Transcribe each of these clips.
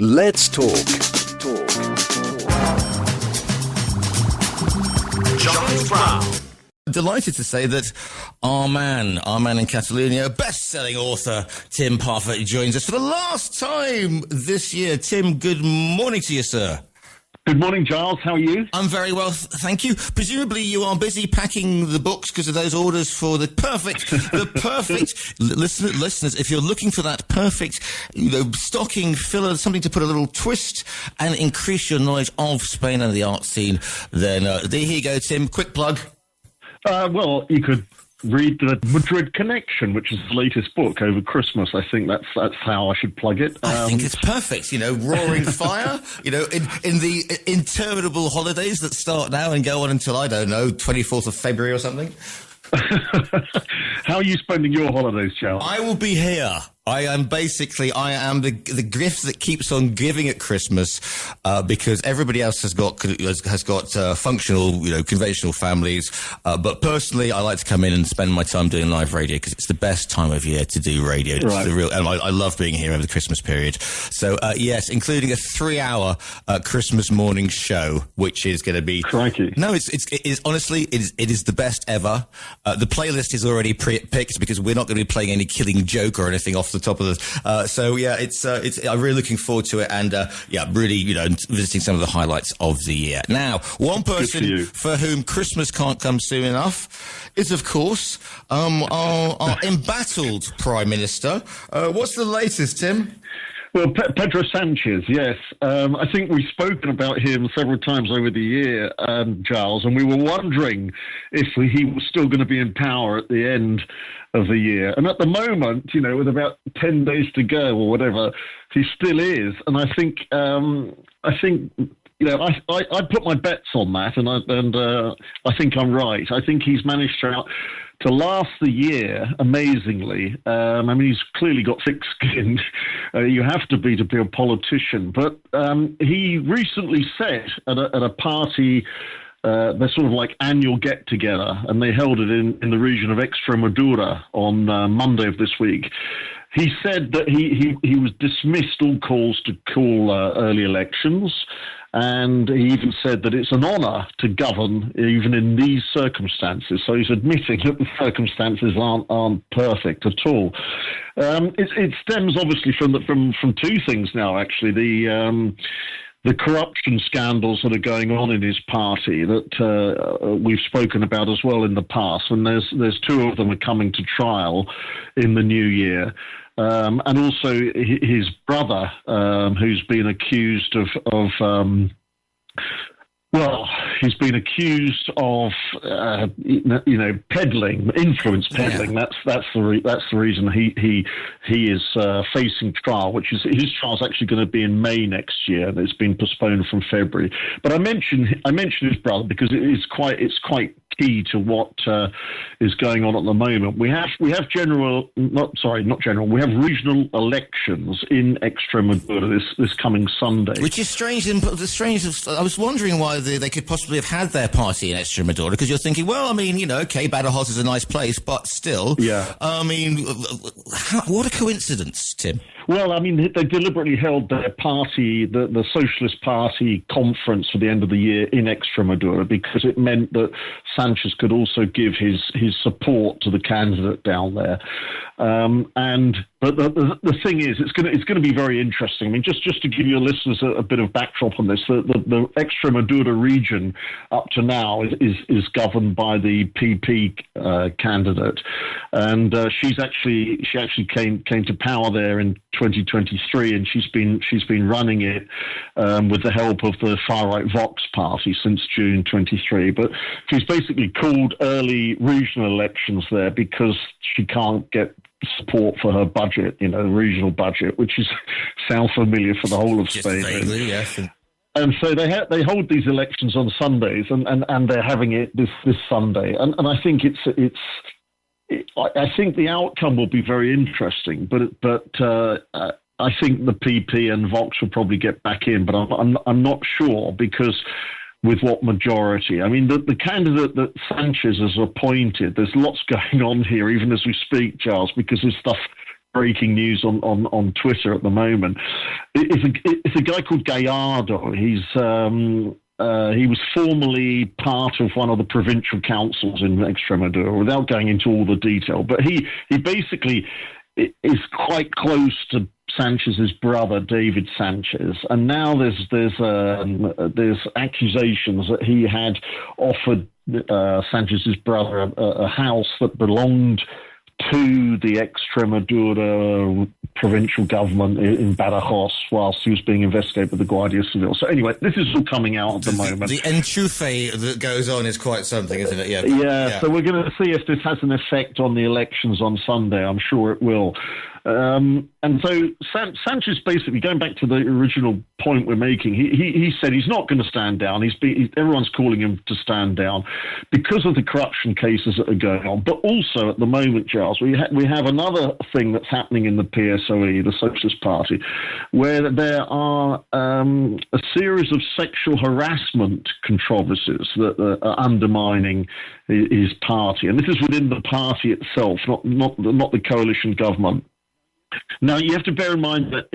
Let's talk. Giles Brown. Delighted to say that our man in Catalonia, best-selling author Tim Parfitt joins us for the last time this year. Tim, good morning to you, sir. Good morning, Giles. How are you? I'm very well, thank you. Presumably you are busy packing the books because of those orders for the perfect listeners. If you're looking for that perfect, stocking filler, something to put a little twist and increase your knowledge of Spain and the art scene, then here you go, Tim. Quick plug. Well, you could read the Madrid Connection, which is the latest book over Christmas. I think that's how I should plug it. I think it's perfect. Roaring fire. In the interminable holidays that start now and go on until 24th of February or something. How are you spending your holidays, Charles? I will be here. I am the gift that keeps on giving at Christmas, because everybody else has got functional, conventional families. But personally, I like to come in and spend my time doing live radio because it's the best time of year to do radio. Right. And I love being here over the Christmas period. So yes, including a 3-hour Christmas morning show, which is going to be crikey. No, it is honestly it is the best ever. The playlist is already picked because we're not going to be playing any Killing Joke or anything off the top of this. So yeah, it's I'm really looking forward to it, and really visiting some of the highlights of the year. Now, one person for whom Christmas can't come soon enough is, of course, our embattled Prime Minister. What's the latest, Tim? Well, Pedro Sanchez, yes. I think we've spoken about him several times over the year, Giles, and we were wondering if he was still going to be in power at the end of the year. And at the moment, with about 10 days to go or whatever, he still is. And I think I put my bets on that, and I think I'm right. I think he's managed to last the year amazingly. He's clearly got thick skin. You have to be a politician. But he recently said at a party, their sort of like annual get-together, and they held it in the region of Extremadura on Monday of this week. He said that he was dismissed all calls to call early elections, and he even said that it's an honour to govern even in these circumstances. So he's admitting that the circumstances aren't perfect at all. It stems obviously from two things now. Actually, the corruption scandals that are going on in his party that we've spoken about as well in the past, and there's two of them are coming to trial in the new year. And also his brother, who's been accused he's been accused of, peddling, influence peddling. Yeah. That's the reason he is facing trial, which is his trial's actually going to be in May next year. It's been postponed from February. But I mentioned his brother because it's quite key to what is going on at the moment. We have regional elections in Extremadura this coming Sunday, which is strange. I was wondering why they could possibly have had their party in Extremadura, because you're thinking, Badajoz is a nice place, but still, yeah. What a coincidence, Tim. Well, they deliberately held their party, the Socialist Party conference for the end of the year in Extremadura, because it meant that Sanchez could also give his support to the candidate down there. But the thing is, it's going to be very interesting. Just to give your listeners a bit of backdrop on this, the Extremadura region up to now is governed by the PP candidate, and she actually came to power there in 2023, and she's been running it with the help of the far-right Vox party since June 23. But she's basically called early regional elections there because she can't get support for her budget, the regional budget, which sounds familiar for the whole of Spain. Vaguely, yes. And so they hold these elections on Sundays, and they're having it this Sunday, and I think I think the outcome will be very interesting, but I think the PP and Vox will probably get back in, but I'm not sure because with what majority. The candidate that Sanchez has appointed, there's lots going on here, even as we speak, Giles, because there's stuff breaking news on Twitter at the moment. It's a guy called Gallardo. He was formerly part of one of the provincial councils in Extremadura, without going into all the detail. But he basically is quite close to Sanchez's brother, David Sanchez, and now there's accusations that he had offered Sanchez's brother a house that belonged to the Extremadura provincial government in Badajoz whilst he was being investigated with the Guardia Civil. So anyway, this is all coming out at the moment. The enchufe that goes on is quite something, isn't it? Yeah, so we're going to see if this has an effect on the elections on Sunday. I'm sure it will. And so Sanchez, basically, going back to the original point we're making, he said he's not going to stand down. Everyone's calling him to stand down because of the corruption cases that are going on. But also at the moment, Giles, we have another thing that's happening in the PSOE, the Socialist Party, where there are a series of sexual harassment controversies that are undermining his party. And this is within the party itself, not the coalition government. Now, you have to bear in mind that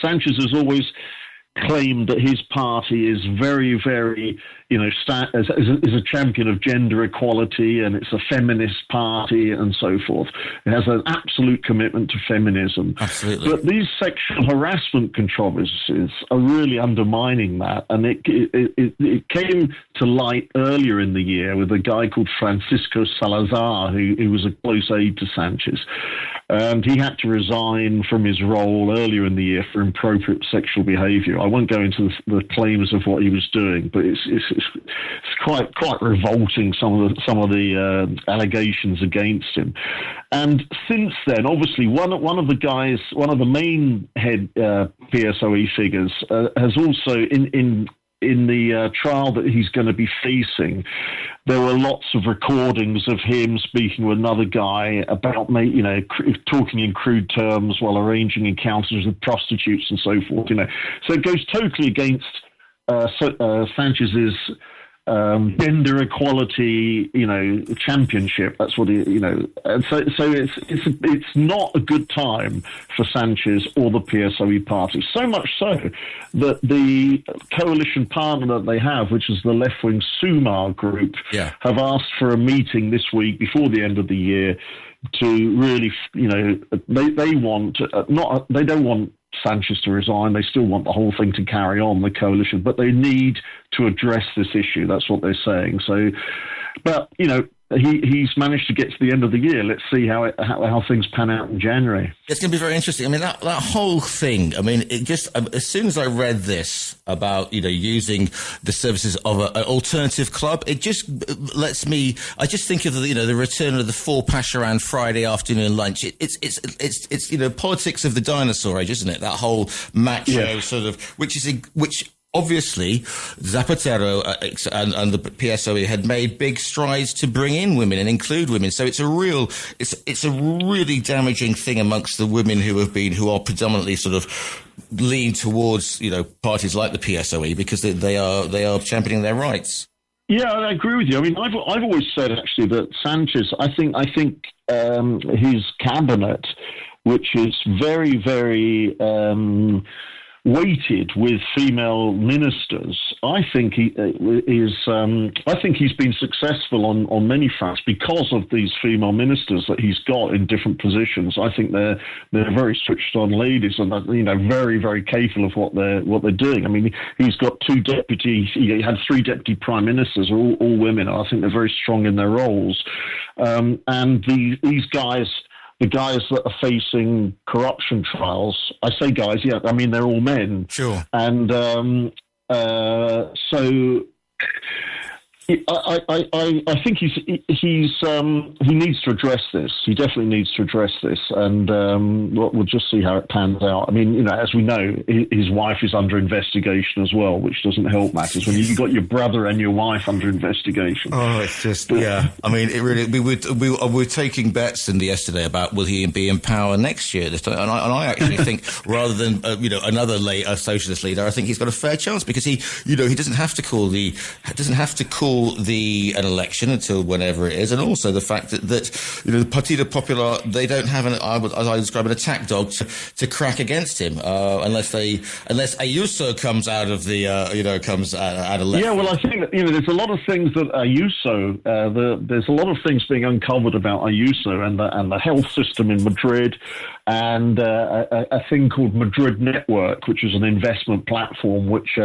Sanchez has always claimed that his party is very, very, is a champion of gender equality, and it's a feminist party and so forth. It has an absolute commitment to feminism. Absolutely. But these sexual harassment controversies are really undermining that. And it came to light earlier in the year with a guy called Francisco Salazar, who was a close aide to Sanchez. And he had to resign from his role earlier in the year for inappropriate sexual behaviour. I won't go into the claims of what he was doing, but it's quite revolting, some of the allegations against him. And since then, obviously, one of the main head PSOE figures has also in the trial that he's going to be facing, there were lots of recordings of him speaking with another guy about, talking in crude terms while arranging encounters with prostitutes and so forth. So it goes totally against Sanchez's gender equality, championship. That's what and so it's not a good time for Sanchez or the PSOE party. So much so that the coalition partner that they have, which is the left-wing Sumar group, have asked for a meeting this week before the end of the year to really, they don't want Sanchez to resign. They still want the whole thing to carry on, the coalition, but they need to address this issue. That's what they're saying. So, but, he's managed to get to the end of the year. Let's see how things pan out in January. It's going to be very interesting. I mean, that whole thing, it just, as soon as I read this about, using the services of an alternative club, it just lets me, I just think of the return of the 4 Pasharan Friday afternoon lunch. It's politics of the dinosaur age, isn't it? That whole macho sort of, which obviously, Zapatero and the PSOE had made big strides to bring in women and include women. So it's a really damaging thing amongst the women who are predominantly sort of lean towards, parties like the PSOE, because they are championing their rights. Yeah, I agree with you. I mean, I've always said actually that Sanchez, I think his cabinet, which is very, very weighted with female ministers, I think he's been successul on many fronts because of these female ministers that he's got in different positions. I think they're very switched on ladies, and very, very capable of what they're doing. I mean, he's got 2 deputies. He had 3 deputy prime ministers, all women. I think they're very strong in their roles, and these guys. The guys that are facing corruption trials, I say guys, they're all men. Sure. And so I think he needs to address this. He definitely needs to address this, and we'll just see how it pans out. I mean, as we know, his wife is under investigation as well, which doesn't help matters when you've got your brother and your wife under investigation. Oh, it's just I mean, it really. We were taking bets yesterday about will he be in power next year this time, and I actually think rather than another socialist leader, I think he's got a fair chance because he doesn't have to call until an election, until whenever it is, and also the fact that the Partido Popular, they don't have as I describe, an attack dog to crack against him unless Ayuso comes out of comes out of left. Yeah, well, I think that, there's a lot of things that Ayuso, there's a lot of things being uncovered about Ayuso and the health system in Madrid, and a thing called Madrid Network, which is an investment platform, which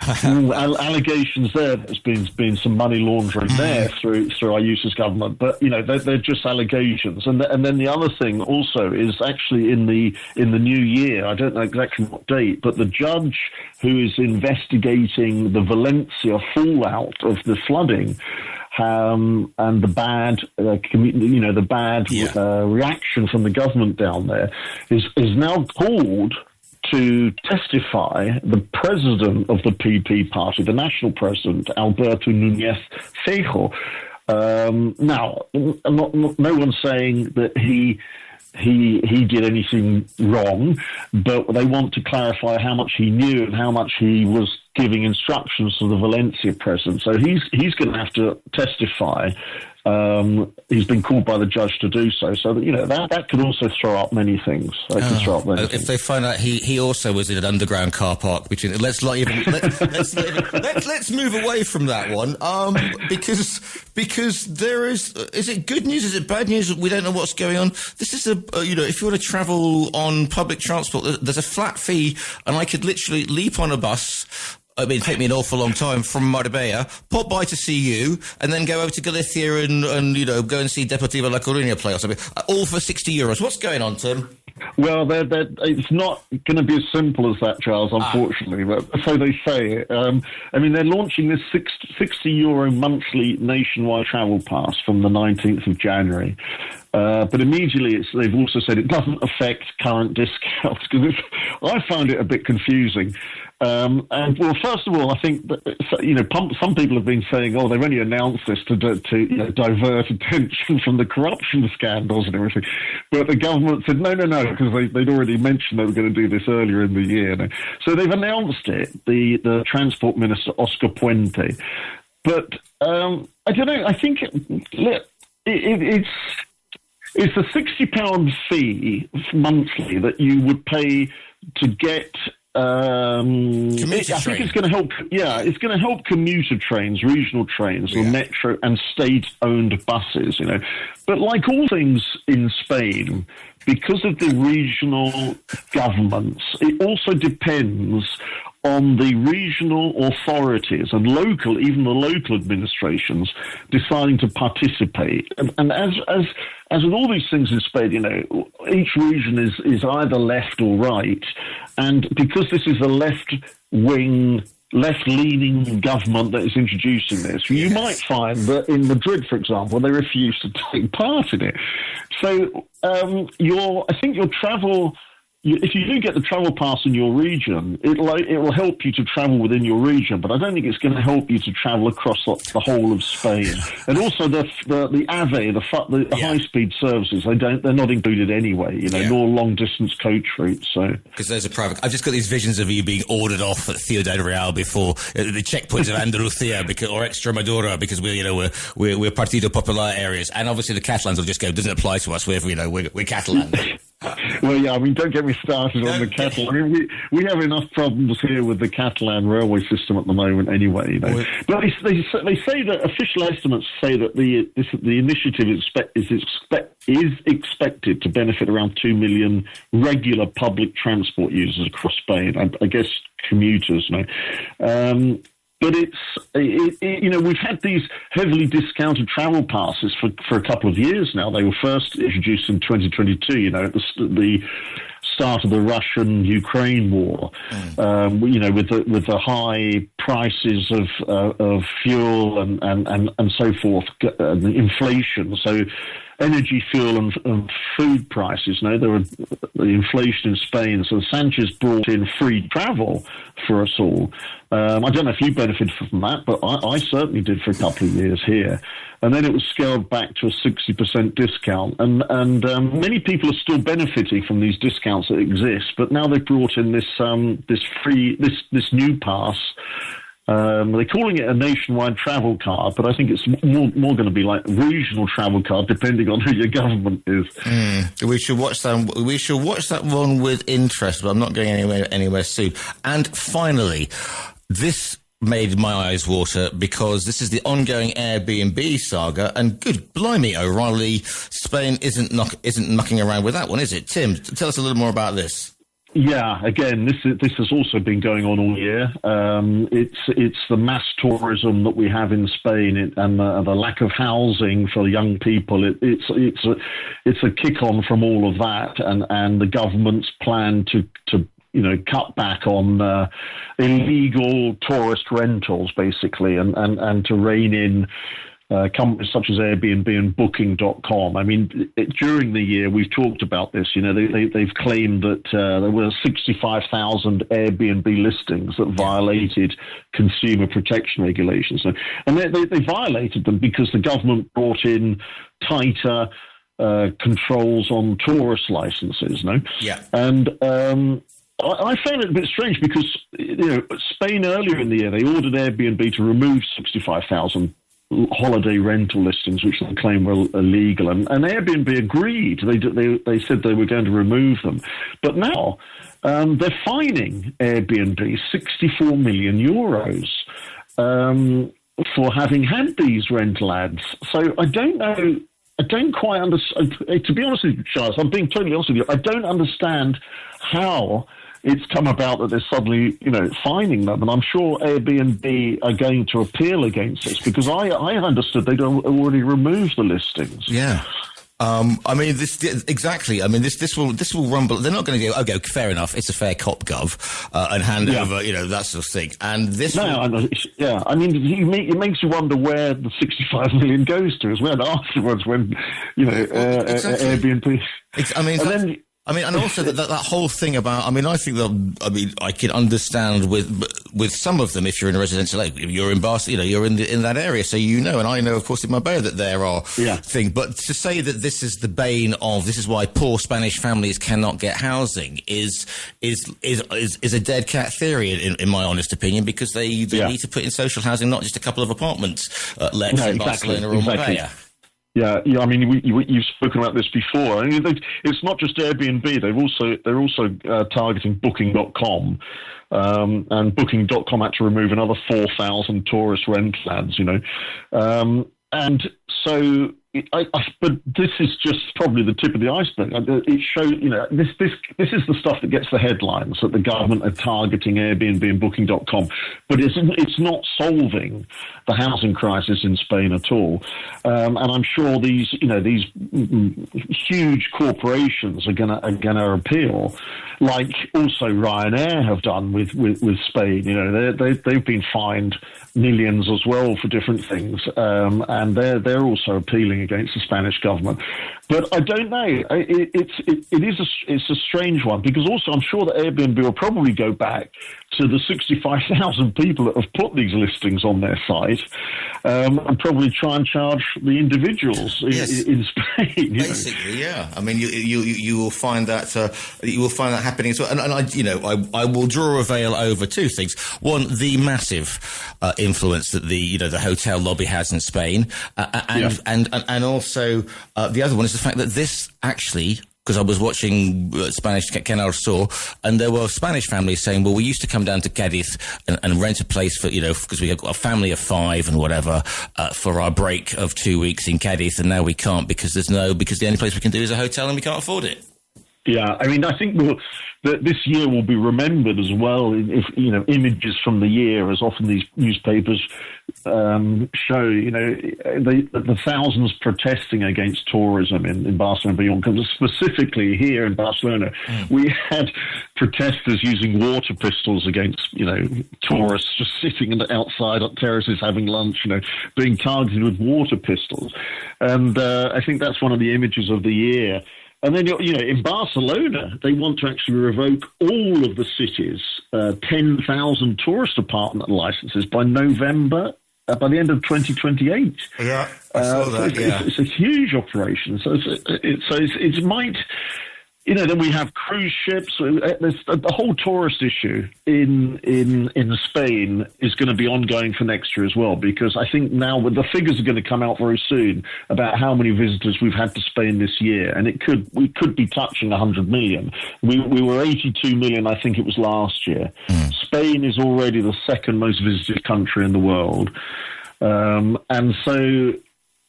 allegations there. There's been some money laundering there through Ayuso's government, but they're just allegations. And then the other thing also is actually in the new year. I don't know exactly what date, but the judge who is investigating the Valencia fallout of the flooding. And the bad, reaction from the government down there is now called to testify the president of the PP party, the national president, Alberto Núñez Feijóo. Now, no one's saying that he did anything wrong, but they want to clarify how much he knew and how much he was giving instructions to the Valencia president. So he's going to have to testify. He's been called by the judge to do so. So that could also throw up many things. If they find out he also was in an underground car park between, let's move away from that one. Because there is it good news? Is it bad news? We don't know what's going on. This is if you want to travel on public transport, there's a flat fee, and I could literally leap on a bus. I mean, it'd take me an awful long time from Marbella, pop by to see you, and then go over to Galicia and go and see Deportivo La Coruña play or something. All for €60. What's going on, Tim? Well, it's not going to be as simple as that, Giles, unfortunately. But so they say. They're launching this €60 monthly nationwide travel pass from the 19th of January. But immediately they've also said it doesn't affect current discounts, because I found it a bit confusing. First of all, I think that, some people have been saying, they've only announced this to divert attention from the corruption scandals and everything. But the government said, no, because they'd already mentioned they were going to do this earlier in the year. So they've announced it, the Transport Minister, Oscar Puente. But I don't know, I think it's a £60 fee monthly that you would pay to get. I think it's going to help. Yeah, it's going to help commuter trains, regional trains, or metro and state-owned buses. But like all things in Spain, because of the regional governments, it also depends on the regional authorities and even the local administrations deciding to participate. And as with all these things in Spain, each region is either left or right. And because this is a left-leaning government that is introducing this, you might find that in Madrid, for example, they refuse to take part in it. So I think your travel. If you do get the travel pass in your region, it will help you to travel within your region, but I don't think it's going to help you to travel across the whole of Spain. And also the AVE, the high-speed services, they're not included anyway, nor long-distance coach routes. So because there's a private. I've just got these visions of you being ordered off at Ciudad Real before the checkpoints of Andalusia or Extremadura, because we're Partido Popular areas, and obviously the Catalans will just go, doesn't apply to us. We're Catalan. Well, yeah, don't get me started on the Catalan. We have enough problems here with the Catalan railway system at the moment anyway. But they say that official estimates say that the initiative is expected to benefit around 2 million regular public transport users across Spain, I guess commuters. But we've had these heavily discounted travel passes for a couple of years now. They were first introduced in 2022, at the start of the Russian-Ukraine war, with the high prices of fuel and so forth, the inflation. So energy, fuel and food prices. There were the inflation in Spain. So Sanchez brought in free travel for us all. I don't know if you benefited from that, but I certainly did for a couple of years here. And then it was scaled back to a 60% discount. And many people are still benefiting from these discounts that exist. But now they've brought in this new pass, They're calling it a nationwide travel card, but I think it's more going to be like regional travel card, depending on who your government is. We should watch that. We should watch that one with interest, but I'm not going anywhere soon. And finally, this made my eyes water because this is the ongoing Airbnb saga, and good blimey, O'Reilly, Spain isn't mucking around with that one, is it? Tim, tell us a little more about this. Yeah, again, this has also been going on all year. It's the mass tourism that we have in Spain and the lack of housing for young people. It's a kick on from all of that, and the government's plan to cut back on illegal tourist rentals, basically, and to rein in companies such as Airbnb and Booking.com. I mean, during the year, we've talked about this. They've claimed that there were 65,000 Airbnb listings that violated consumer protection regulations. And they violated them because the government brought in tighter controls on tourist licenses, no? Yeah. And I found it a bit strange because Spain earlier in the year, they ordered Airbnb to remove 65,000 holiday rental listings, which they claim were illegal, and Airbnb agreed. They said they were going to remove them, but now they're fining Airbnb 64 million euros for having had these rental ads. So I don't know. I don't quite understand. To be honest with you, Giles, I'm being totally honest with you. I don't understand how it's come about that they're suddenly, fining them. And I'm sure Airbnb are going to appeal against this because I understood they'd already removed the listings. Yeah. Exactly. I mean, this will rumble. They're not going to go, okay, fair enough. It's a fair cop gov, and hand over, that sort of thing. And this, I mean, it makes you wonder where the 65 million goes to as well afterwards when, exactly. Airbnb. And also that whole thing about, I can understand with some of them if you're in a residential area, you're in Barcelona, you're in that area, so and I know, of course, in Marbella that there are things. But to say that this is the bane of, this is why poor Spanish families cannot get housing is a dead cat theory in my honest opinion, because they need to put in social housing, not just a couple of apartments in Barcelona or Marbella. Yeah. I mean, you've spoken about this before. I mean, it's not just Airbnb. They're also targeting Booking.com, and Booking.com had to remove another 4,000 tourist rental ads. And so. But this is just probably the tip of the iceberg. It shows, this is the stuff that gets the headlines, that the government are targeting Airbnb and Booking.com. But it's not solving the housing crisis in Spain at all. And I'm sure these huge corporations are gonna appeal, like also Ryanair have done with Spain. They've been fined millions as well for different things, and they're also appealing against the Spanish government. But I don't know. It's a strange one, because also I'm sure that Airbnb will probably go back to the 65,000 people that have put these listings on their site, and probably try and charge the individuals in Spain. Basically, yeah. I mean, you will find that happening as well. And I will draw a veil over two things. One, the massive influence that the hotel lobby has in Spain, and also the other one is the fact that this actually, because I was watching Spanish Canal Sur, and there were Spanish families saying, well, we used to come down to Cadiz and rent a place for, because we had got a family of 5 and whatever, for our break of 2 weeks in Cadiz, and now we can't because the only place we can do is a hotel and we can't afford it. Yeah, I mean, I think that this year will be remembered as well. If images from the year, as often these newspapers show, the thousands protesting against tourism in Barcelona and beyond. Specifically here in Barcelona, we had protesters using water pistols against tourists just sitting outside on terraces having lunch, being targeted with water pistols, and I think that's one of the images of the year. And then, in Barcelona, they want to actually revoke all of the city's 10,000 tourist apartment licenses by November, by the end of 2028. Yeah, I saw that. It's a huge operation. So it then we have cruise ships. The whole tourist issue in Spain is going to be ongoing for next year as well, because I think now the figures are going to come out very soon about how many visitors we've had to Spain this year, and we could be touching 100 million. We were 82 million, I think it was last year. Spain is already the second most visited country in the world, and so.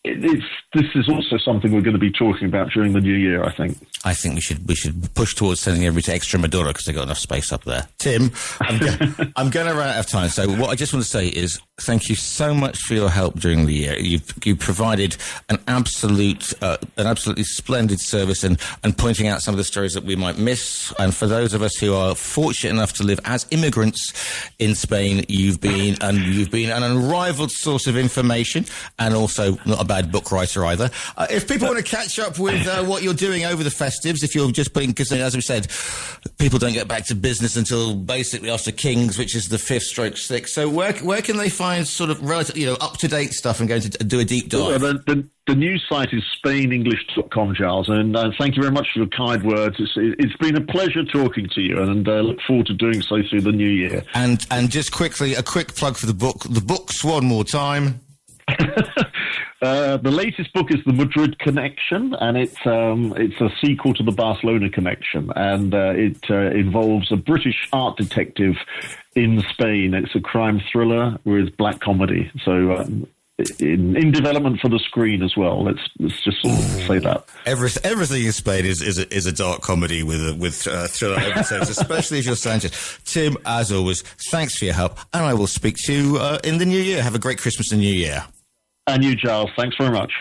This is also something we're going to be talking about during the new year, I think. I think we should push towards sending everybody to Extremadura because they've got enough space up there. Tim, I'm going to run out of time. So what I just want to say is thank you so much for your help during the year. You provided an absolutely splendid service and pointing out some of the stories that we might miss. And for those of us who are fortunate enough to live as immigrants in Spain, you've been an unrivaled source of information, and also not a bad book writer either. If people want to catch up with what you're doing over the festives, if you're just putting, because as we said, people don't get back to business until basically after Kings, which is the 5th/6th. So where can they find sort of relative, up-to-date stuff and go to do a deep dive? The news site is SpainEnglish.com, Giles, and thank you very much for your kind words. It's been a pleasure talking to you, and look forward to doing so through the new year. And just quickly, a quick plug for the book. The book's one more time. The latest book is The Madrid Connection, and it's a sequel to The Barcelona Connection, and it involves a British art detective in Spain. It's a crime thriller with black comedy, so in development for the screen as well. Let's just sort of say that. Everything in Spain is a dark comedy with thriller episodes, especially if you're Sanchez. Tim, as always, thanks for your help, and I will speak to you in the new year. Have a great Christmas and New Year. And you, Giles. Thanks very much.